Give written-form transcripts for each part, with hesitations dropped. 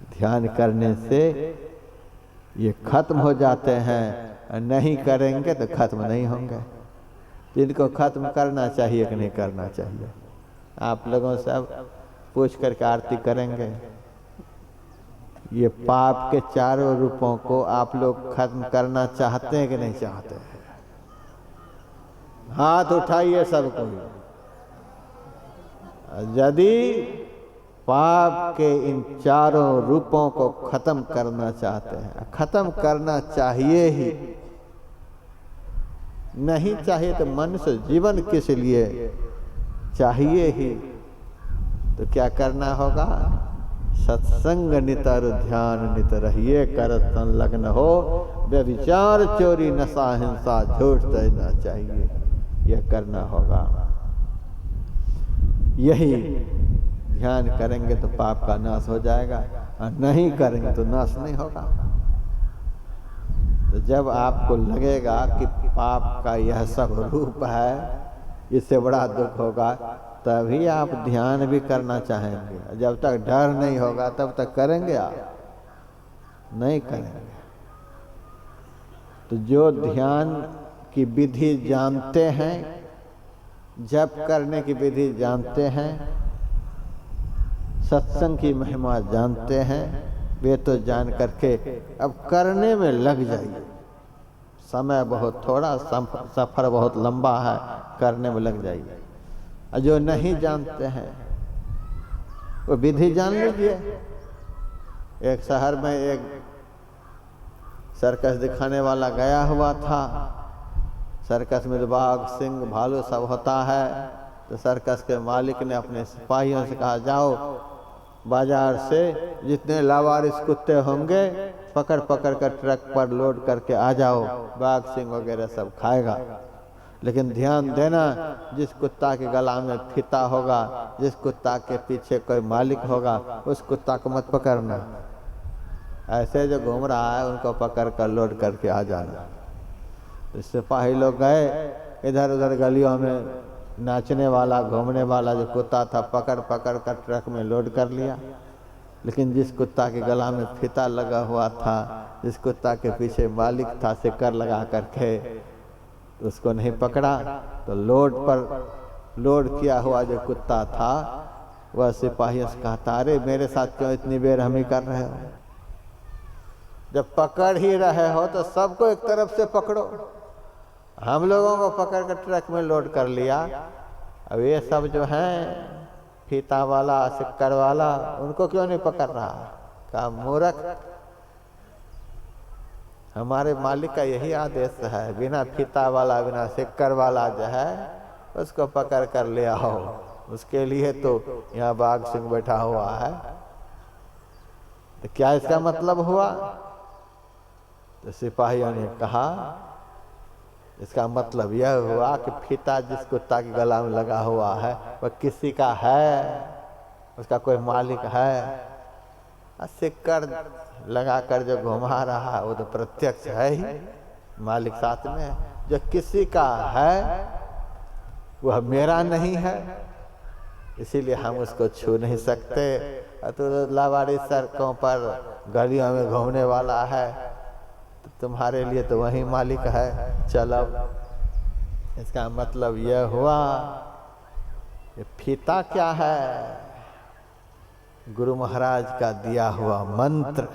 ध्यान करने से ये खत्म हो जाते हैं, नहीं करेंगे तो खत्म नहीं होंगे। जिनको खत्म करना चाहिए कि नहीं करना चाहिए, आप लोगों से अब पूछ करके आरती करेंगे। ये पाप के चारों रूपों को आप लोग खत्म करना चाहते हैं कि नहीं चाहते हैं? हाथ उठाइए सब कोई। यदि पाप के इन चारों रूपों को खत्म करना चाहते हैं, खत्म करना चाहिए ही, नहीं चाहिए तो मनुष्य जीवन किस लिए चाहिए ही, तो क्या करना होगा? सत्संग नित और ध्यान नित रहिए, कर संलग्न हो, व्यभिचार चोरी नशा हिंसा झूठ देना चाहिए, यह करना होगा। यही ध्यान करेंगे तो पाप का नाश हो जाएगा, और नहीं करेंगे तो नाश नहीं होगा। तो जब आपको लगेगा कि पाप का यह सब रूप है, इससे बड़ा दुख होगा, तभी आप ध्यान भी करना चाहेंगे। जब तक डर नहीं होगा तब तक करेंगे आप? नहीं करेंगे। तो जो ध्यान की विधि जानते हैं, जप करने की विधि जानते हैं, सत्संग की महिमा जानते हैं, वे तो जान करके अब करने में लग जाइए। समय बहुत थोड़ा, सफर बहुत लंबा है, करने में लग जाइए। और जो नहीं जानते हैं वो विधि जान लीजिए। एक शहर में एक सर्कस दिखाने वाला गया हुआ था। सर्कस में तो बाघ, सिंह, भालू सब होता है। तो सर्कस के मालिक ने अपने सिपाहियों से कहा, जाओ बाजार से जितने लावारिस कुत्ते होंगे पकड़ पकड़ कर ट्रक पर लोड करके आ जाओ, बाघ सिंह वगैरह सब खाएगा। लेकिन ध्यान देना, जिस कुत्ता के गला में फीता होगा, जिस कुत्ता के पीछे कोई मालिक होगा, उस कुत्ता को मत पकड़ना। ऐसे जो घूम रहा है उनको पकड़ कर लोड करके आ जाना। तो सिपाही लोग गए, इधर उधर गलियों में नाचने वाला, घूमने वाला जो कुत्ता था, पकड़ पकड़ कर ट्रक में लोड कर लिया। लेकिन जिस कुत्ता के गला में फीता लगा हुआ था, जिस कुत्ता के पीछे मालिक था सिक्कर लगा करके, उसको नहीं पकड़ा। तो लोड किया हुआ जो कुत्ता था वह सिपाहियों से कहता, अरे मेरे साथ क्यों इतनी बेरहमी कर रहे हो? जब पकड़ ही रहे हो तो सबको एक तरफ से पकड़ो। हम लोगों को पकड़ कर ट्रक में लोड कर लिया, अब ये सब जो हैं फीता वाला, सिक्कर वाला, उनको क्यों नहीं पकड़ रहा? का मूर्ख, हमारे मालिक का यही आदेश है, बिना फीता वाला, बिना सिक्कर वाला जो है उसको पकड़ कर ले आओ। उसके लिए तो यहाँ बाघ सिंह बैठा हुआ है। तो क्या इसका मतलब हुआ? तो सिपाहियों ने कहा, इसका मतलब यह हुआ कि फीता जिस कुत्ता के गला में लगा हुआ है वह किसी का है, उसका कोई मालिक है। सिक्कर लगाकर जो घुमा रहा है वो तो प्रत्यक्ष है ही, मालिक साथ में है। जो किसी का है वह मेरा नहीं है, इसीलिए हम उसको छू नहीं सकते। तो लावारिस सड़कों पर गलियों में घूमने वाला है, तो तुम्हारे लिए तो वही मालिक है, चलो। इसका मतलब यह हुआ कि फीता क्या है? गुरु महाराज का दिया हुआ मंत्र,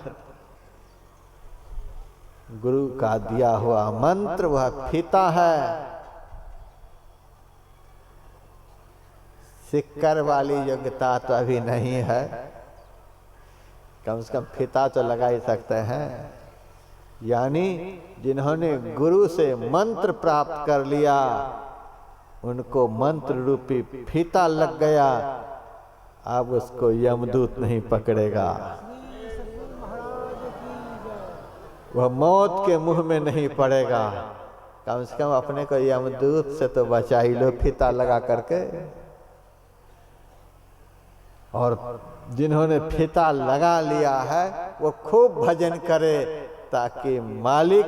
गुरु का दिया हुआ मंत्र वह फीता है। सिक्कर वाली योग्यता तो अभी नहीं है, कम से कम फीता तो लगा ही सकते हैं। यानी जिन्होंने गुरु से मंत्र प्राप्त कर लिया उनको मंत्र रूपी फीता लग गया, अब उसको यमदूत नहीं पकड़ेगा, वह मौत के मुंह में नहीं पड़ेगा। कम से कम अपने को यमदूत से तो बचा ही लो फीता लगा करके। और जिन्होंने फीता लगा लिया है वो खूब भजन करे ताकि मालिक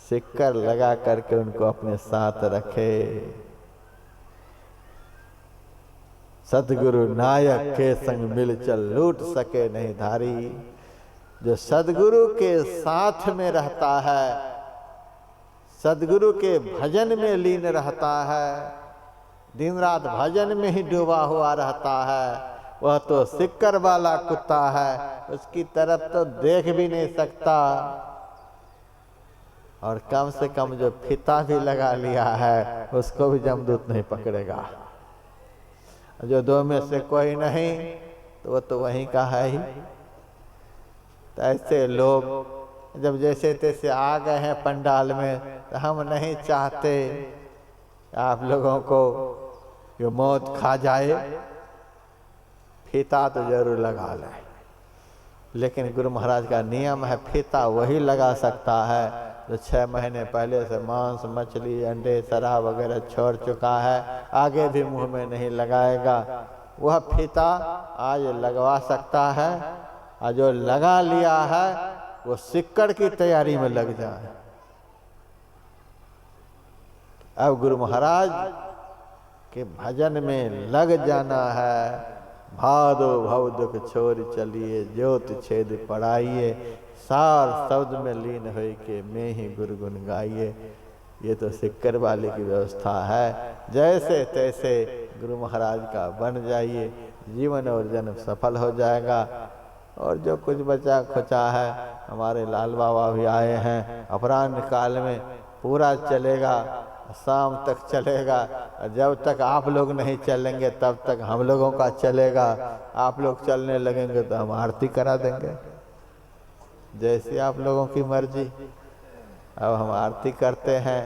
सिक्कर लगा करके उनको अपने साथ रखे। सदगुरु नायक के संग मिल चल लूट सके नहीं धारी। जो सदगुरु के साथ में रहता है, सदगुरु के भजन में लीन रहता है, दिन रात भजन में ही डूबा हुआ रहता है, वह तो सिक्कर वाला कुत्ता है, उसकी तरफ तो देख भी नहीं सकता। और कम से कम जो फीता भी लगा लिया है उसको भी जमदूत नहीं पकड़ेगा। जो दो में से कोई नहीं तो वो तो वहीं का है ही। तो ऐसे लोग जब जैसे तैसे आ गए हैं पंडाल में, तो हम नहीं चाहते आप लोगों को ये मौत खा जाए। फीता तो जरूर लगा लें, लेकिन गुरु महाराज का नियम है फीता वही लगा सकता है जो 6 महीने पहले से मांस मछली अंडे शराब वगैरह छोड़ चुका है, आगे भी मुंह में नहीं लगाएगा। वह फीता आज लगवा सकता है, और जो लगा लिया है वो सिक्कड़ की तैयारी में लग जाए। अब गुरु महाराज के भजन में लग जाना है। भादो भव दुख छोड़ चलिए, ज्योत छेद पढ़ाइए, सार शब्द में लीन हो के मैं ही गुरु गुण गाइए। ये तो सिक्कर वाले की व्यवस्था है। जैसे तैसे गुरु महाराज का बन जाइए, जीवन और जन्म सफल हो जाएगा। और जो कुछ बचा खुचा है, हमारे लाल बाबा भी आए हैं, अपराह्न काल में पूरा चलेगा, शाम तक चलेगा। और जब तक आप लोग नहीं चलेंगे तब तक हम लोगों का चलेगा। आप लोग चलने लगेंगे तो हम आरती करा देंगे, जैसी आप लोगों की मर्जी। अब हम आरती करते हैं,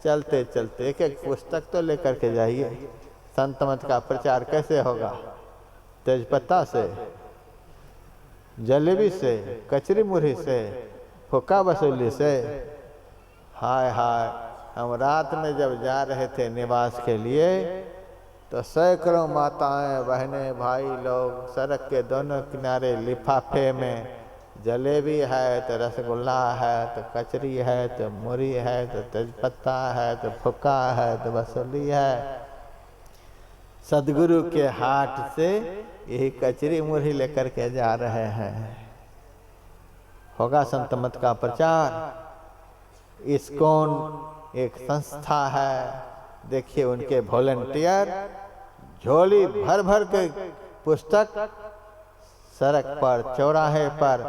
चलते चलते एक एक पुस्तक तो लेकर के जाइए। संत मत का प्रचार कैसे होगा? तेजपत्ता से, जलेबी से, कचरी मुरही से, फुक्का वसूली से। हाय हाय, हम रात में जब जा रहे थे निवास के लिए तो सैकड़ों माताएं बहनें भाई लोग सड़क के दोनों किनारे लिफाफे में जलेबी है तो रसगुल्ला है तो कचरी है तो मुरही है तो तेजपत्ता है तो फुक्का है तो वसूली है। सदगुरु के हाट से यही कचरी मुरही लेकर के जा रहे हैं। होगा संत मत का प्रचार। इस्कॉन एक संस्था है, देखिए उनके वॉलंटियर झोली भर भर के पुस्तक सड़क पर चौराहे पर,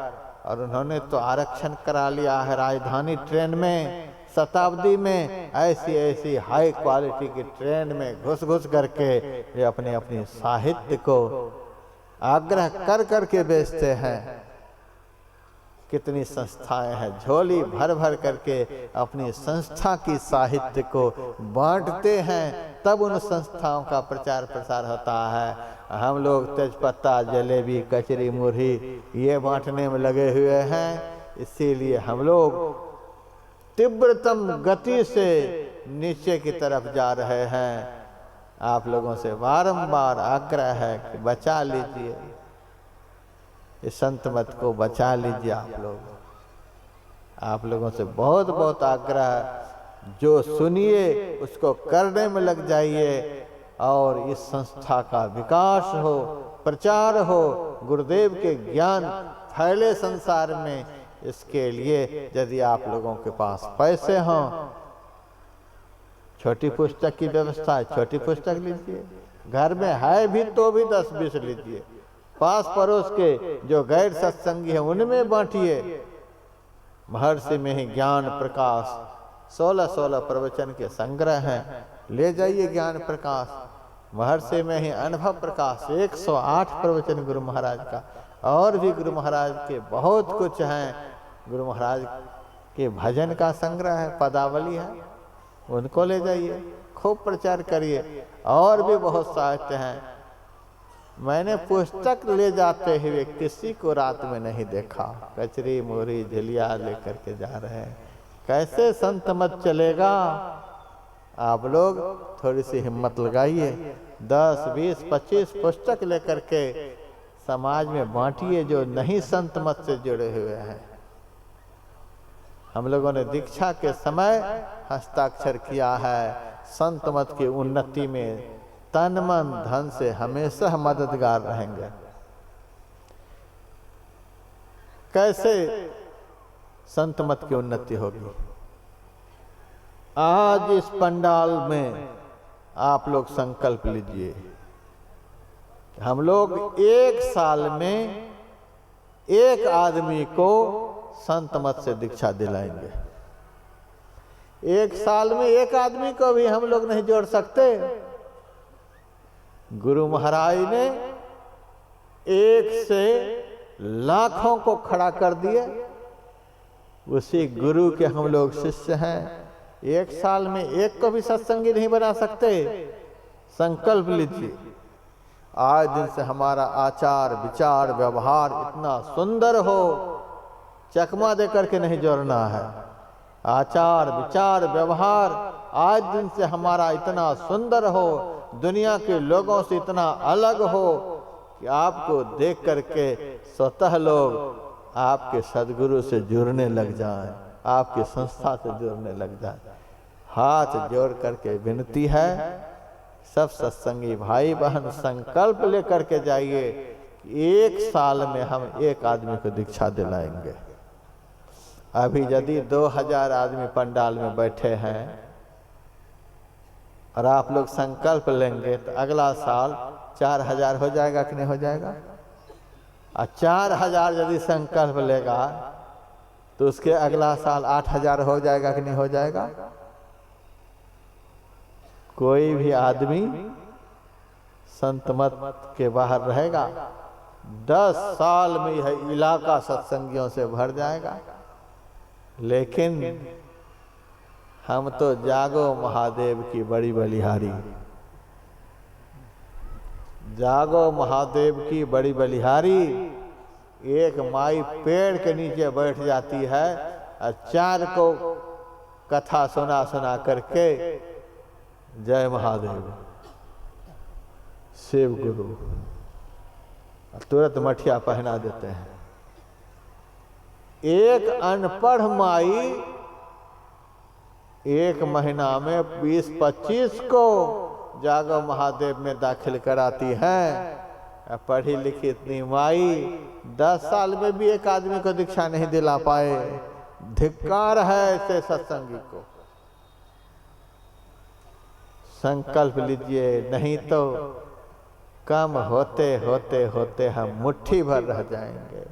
और उन्होंने तो आरक्षण करा लिया है राजधानी ट्रेन में, शताब्दी में ऐसी ऐसी हाई क्वालिटी की ट्रेन में घुस घुस करके ये अपने अपने साहित्य को आग्रह कर करके बेचते हैं। कितनी संस्थाएं हैं, झोली भर भर करके अपनी संस्था की साहित्य को बांटते हैं, तब उन संस्थाओं का प्रचार प्रसार होता है। हम लोग तेजपत्ता जलेबी कचरी मुरही ये बांटने में लगे हुए हैं। इसीलिए हम लोग तीव्रतम गति से नीचे की तरफ जा रहे हैं। आप लोगों से बारंबार आग्रह है कि बचा लीजिए, इस संत मत को बचा लीजिए। आप लोगों से बहुत बहुत आग्रह, जो सुनिए उसको करने में लग जाइए और इस संस्था का विकास हो, प्रचार हो, गुरुदेव के ज्ञान फैले संसार में। इसके लिए यदि आप लोगों के पास पैसे हों, छोटी पुस्तक की व्यवस्था है, छोटी पुस्तक लीजिए, घर में है भी तो भी 10-20 लीजिए, पास पड़ोस के जो गैर सत्संगी हैं उनमें बांटिए। महर्षि में ही ज्ञान प्रकाश 16 प्रवचन के संग्रह हैं, ले जाइए ज्ञान प्रकाश। महर्षि में ही अनुभव प्रकाश 108 प्रवचन गुरु महाराज का, और भी गुरु महाराज के बहुत कुछ हैं। गुरु महाराज के भजन का संग्रह है, पदावली है, उनको ले जाइए, खूब प्रचार करिए। और भी बहुत साहित्य हैं। मैंने पुस्तक ले जाते हुए किसी को रात में नहीं देखा। कचरी मुरही झिलिया लेकर के जा रहे हैं, कैसे संत मत चलेगा? आप लोग थोड़ी सी हिम्मत लगाइए, 10, 20, 25 पुस्तक लेकर के समाज में बांटिए जो नहीं संत मत से जुड़े हुए हैं। हम लोगों ने दीक्षा के समय हस्ताक्षर किया है, संत मत की उन्नति में तन मन धन से हमेशा मददगार रहेंगे। कैसे संत मत की उन्नति होगी? आज इस पंडाल में आप लोग संकल्प लीजिए, हम लोग एक साल में एक आदमी को संत मत से दीक्षा दिलाएंगे। एक साल में एक आदमी को भी हम लोग नहीं जोड़ सकते। गुरु महाराज ने एक से लाखों को खड़ा कर दिए, उसी गुरु के हम लोग शिष्य हैं। एक साल में एक को भी सत्संगी नहीं बना सकते। संकल्प लीजिए, आज दिन से हमारा आचार विचार व्यवहार इतना सुंदर हो, चकमा दे करके नहीं जोड़ना है। आचार विचार व्यवहार आज दिन से हमारा इतना सुंदर हो, दुनिया के लोगों से इतना अलग हो कि आपको देख करके स्वतः लोग आपके सदगुरु से जुड़ने लग जाएं, आपकी संस्था से जुड़ने लग जाएं। हाथ जोड़ करके विनती है, सब सत्संगी भाई बहन संकल्प लेकर के जाइए कि एक साल में हम एक आदमी को दीक्षा दिलाएंगे। अभी यदि 2000 आदमी पंडाल में बैठे हैं और आप लोग संकल्प लेंगे तो अगला साल 4000 हो जाएगा कि नहीं हो जाएगा? और 4000 यदि संकल्प लेगा तो उसके अगला साल 8000 हो जाएगा कि नहीं हो जाएगा? कोई भी आदमी संत मत के बाहर रहेगा, 10 साल में यह इलाका सत्संगियों से भर जाएगा। लेकिन हम तो जागो महादेव की बड़ी बलिहारी, जागो महादेव की बड़ी बलिहारी। एक माई पेड़ के नीचे बैठ जाती है और 4 को कथा सुना सुना करके जय महादेव शिव गुरु तुरंत मठिया पहना देते हैं। एक अनपढ़ माई 1 महीना में 20-25 को जागो महादेव में दाखिल कराती है। पढ़ी लिखी इतनी माई 10 साल में भी एक आदमी को दीक्षा नहीं दिला पाए। धिक्कार है ऐसे सत्संगी को। संकल्प लीजिए, नहीं तो कम होते होते होते हम मुट्ठी भर रह जाएंगे।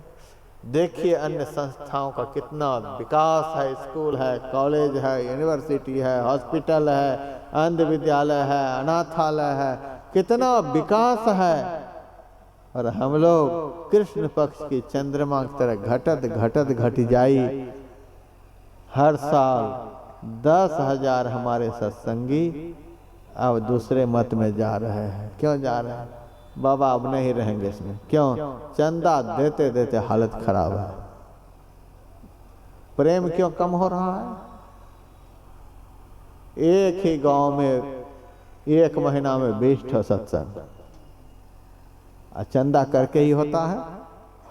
देखिए अन्य संस्थाओं का कितना विकास है, स्कूल है, कॉलेज है, यूनिवर्सिटी है, हॉस्पिटल है, अंध विद्यालय है, अनाथालय है, कितना विकास है। और हम लोग कृष्ण पक्ष की चंद्रमा की तरह घटत घटत घटी जाई। हर साल 10,000 हमारे सत्संगी अब दूसरे मत में जा रहे हैं। क्यों जा रहे हैं? बाबा अब नहीं रहेंगे इसमें। क्यों? चंदा देते देते हालत खराब है। प्रेम क्यों कम हो रहा है? एक ही गांव में 1 महीना में 20 ठो सत्संग, चंदा करके ही होता है।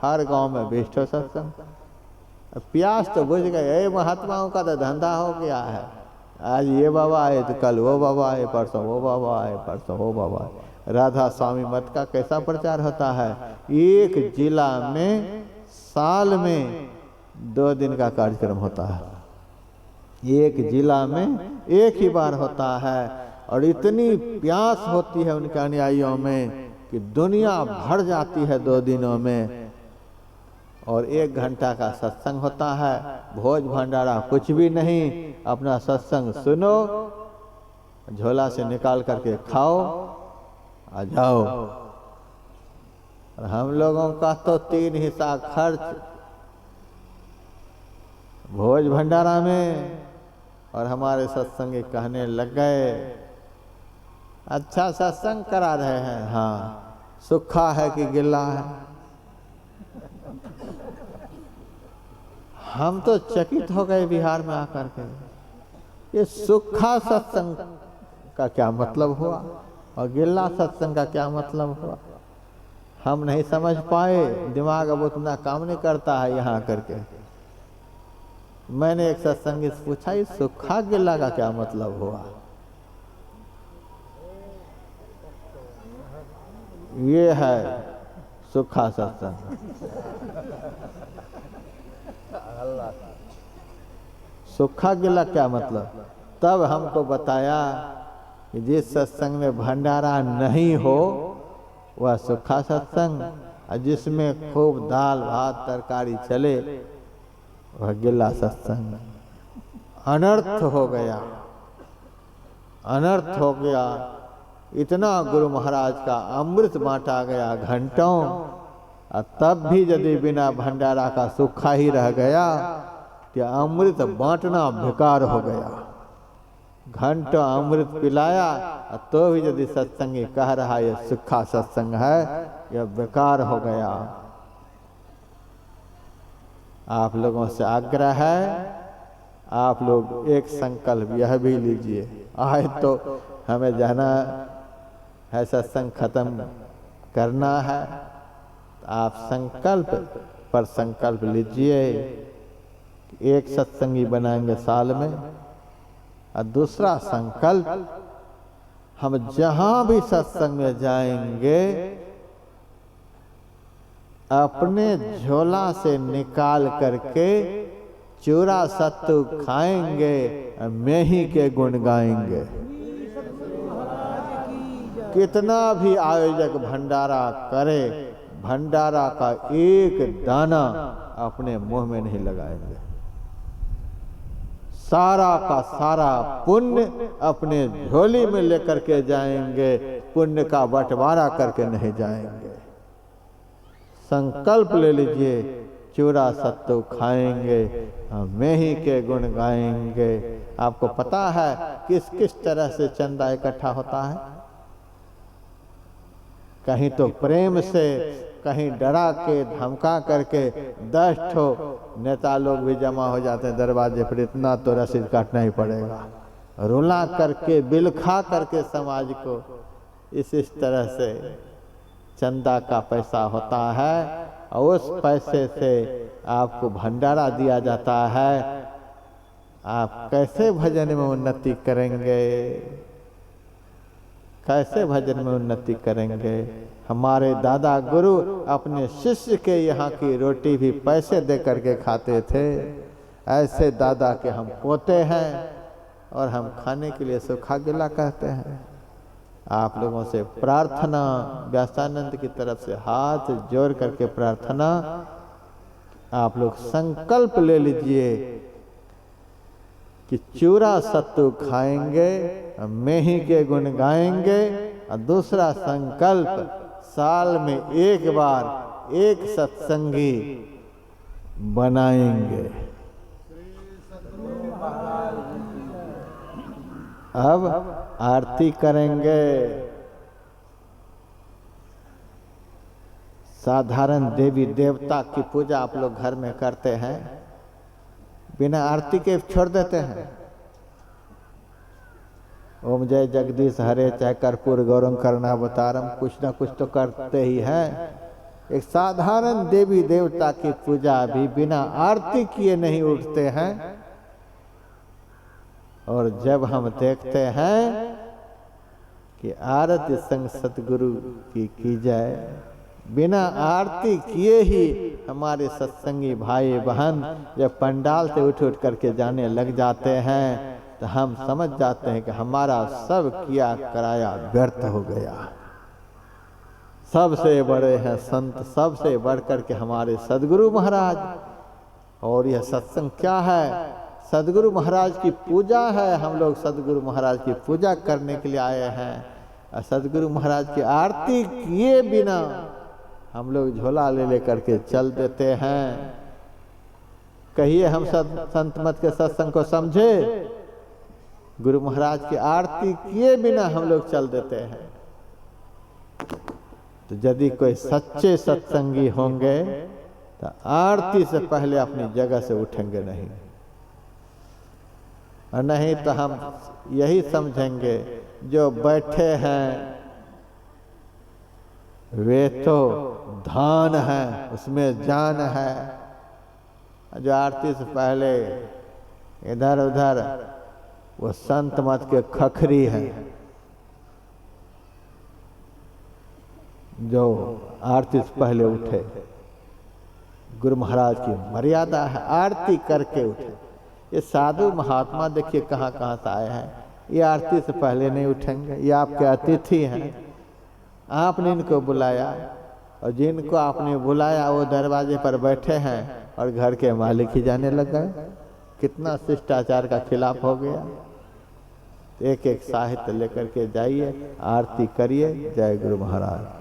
हर गांव में 20 ठो सत्संग। प्यास तो बुझ गए। महात्माओं का तो धंधा हो गया है। आज ये बाबा आए तो कल वो बाबा आए, परसों वो बाबा आए, परसों वो बाबा आए। राधा स्वामी मत का कैसा प्रचार होता है? एक जिला में साल में 2 दिन का कार्यक्रम होता है। एक जिला में एक ही बार होता है। और इतनी प्यास होती है उनके अनुयायियों में कि दुनिया भर जाती है 2 दिनों में। और 1 घंटा का सत्संग होता है। भोज भंडारा कुछ भी नहीं। अपना सत्संग सुनो, झोला से निकाल करके खाओ आ जाओ। और हम लोगों का तो 3 हिस्सा खर्च भोज भंडारा में। और हमारे सत्संगी कहने लग गए, अच्छा सत्संग करा रहे हैं, हाँ, सूखा है कि गिल्ला है? हम तो चकित हो गए बिहार में आकर के। ये सूखा सत्संग का क्या मतलब हुआ और गिल्ला सत्संग का क्या मतलब हुआ? हम नहीं समझ पाए। दिमाग अब उतना काम नहीं करता है यहाँ करके। मैंने एक सत्संगी से पूछा, ये सूखा गिल्ला का क्या मतलब हुआ? ये है सुखा सत्संग। सुखा गिला क्या मतलब? तब हमको बताया कि जिस सत्संग में भंडारा नहीं हो वह सुखा सत्संग, और जिसमें खूब दाल भात तरकारी चले वह गिला सत्संग। अनर्थ हो गया, अनर्थ हो गया। इतना गुरु महाराज का अमृत बांटा गया घंटों, और तब भी यदि बिना भंडारा का सूखा ही रह गया तो अमृत बांटना बेकार हो गया। घंटों अमृत पिलाया तो भी यदि सत्संगी कह रहा है यह सूखा सत्संग है, यह बेकार हो गया। आप लोगों से आग्रह है, आप लोग एक संकल्प यह भी लीजिए, आए तो हमें जाना है, सत्संग खत्म करना है, आप संकल्प पर संकल्प लीजिए। एक सत्संगी बनाएंगे साल में, और दूसरा संकल्प हम जहां भी सत्संग में जाएंगे अपने झोला से निकाल करके चूरा सत्तू खाएंगे, मेही के गुण गाएंगे। कितना भी आयोजक भंडारा करे, भंडारा का एक दाना अपने मुंह में नहीं लगाएंगे। सारा का सारा पुण्य अपने झोली में लेकर के जाएंगे, पुण्य का बंटवारा करके नहीं जाएंगे। संकल्प ले लीजिए, चूरा सत्तू खाएंगे, मेही के गुण गाएंगे। आपको पता है किस किस तरह से चंदा इकट्ठा होता है? कहीं तो प्रेम से, कहीं डरा के धमका करके 10 ठो नेता लोग भी जमा हो जाते हैं दरवाजे पर, इतना तो रसीद काटना ही पड़ेगा। रुला करके बिलखा करके समाज को इस तरह से चंदा का पैसा होता है, और उस पैसे से आपको भंडारा दिया जाता है। आप कैसे भजन में उन्नति करेंगे? कैसे भजन में उन्नति करेंगे? हमारे दादा गुरु अपने शिष्य के यहाँ की रोटी भी पैसे दे करके खाते थे। ऐसे दादा के हम पोते हैं, और हम खाने के लिए सूखा गिला कहते हैं। आप लोगों से प्रार्थना, व्यासानंद की तरफ से हाथ जोड़ करके प्रार्थना, आप लोग संकल्प ले लीजिए कि चूरा सत्तू खाएंगे, मेही के गुण गाएंगे, और दूसरा संकल्प साल में एक बार एक सत्संगी बनाएंगे। अब आरती करेंगे। साधारण देवी देवता की पूजा आप लोग घर में करते हैं, बिना आरती के छोड़ देते हैं। ओम जय जगदीश हरे, चाहे कर्पूर गौरम करुणावतारम, कुछ ना कुछ तो करते ही हैं। एक साधारण देवी देवता की पूजा भी बिना आरती किए नहीं उठते हैं। और जब हम देखते हैं कि आरती संग सतगुरु की जाए, बिना आरती किए ही हमारे सत्संगी भाई बहन जब पंडाल से उठ उठ करके जाने लग जाते हैं, तो हम समझ जाते हैं कि हमारा सब किया कराया व्यर्थ हो गया। सबसे बड़े हैं संत, सबसे बढ़ करके हमारे सदगुरु महाराज। और यह सत्संग क्या है? सदगुरु महाराज की पूजा है। हम लोग सदगुरु महाराज की पूजा करने के लिए आए हैं, और सदगुरु महाराज की आरती किए बिना हम लोग झोला ले लेकर के चल देते हैं। कहिए हम संत मत के सत्संग को समझे? गुरु महाराज की आरती किए बिना हम लोग चल देते हैं। तो यदि कोई सच्चे सत्संगी होंगे तो आरती से पहले अपनी जगह से उठेंगे नहीं, और नहीं तो हम यही समझेंगे जो बैठे हैं वे तो धान है, उसमें जान है। जो आरती से पहले इधर उधर वो संत मत के खखरी है। जो आरती से पहले उठे। गुरु महाराज की मर्यादा है, आरती करके उठे। ये साधु महात्मा देखिए कहाँ कहाँ से आए हैं, ये आरती से पहले नहीं उठेंगे। ये आपके अतिथि हैं, आपने इनको बुलाया, और जिनको आपने बुलाया वो दरवाजे पर बैठे हैं और घर के मालिक ही जाने लग गए। कितना शिष्टाचार का खिलाफ हो गया। एक एक साहित्य लेकर के जाइए, आरती करिए। जय गुरु महाराज।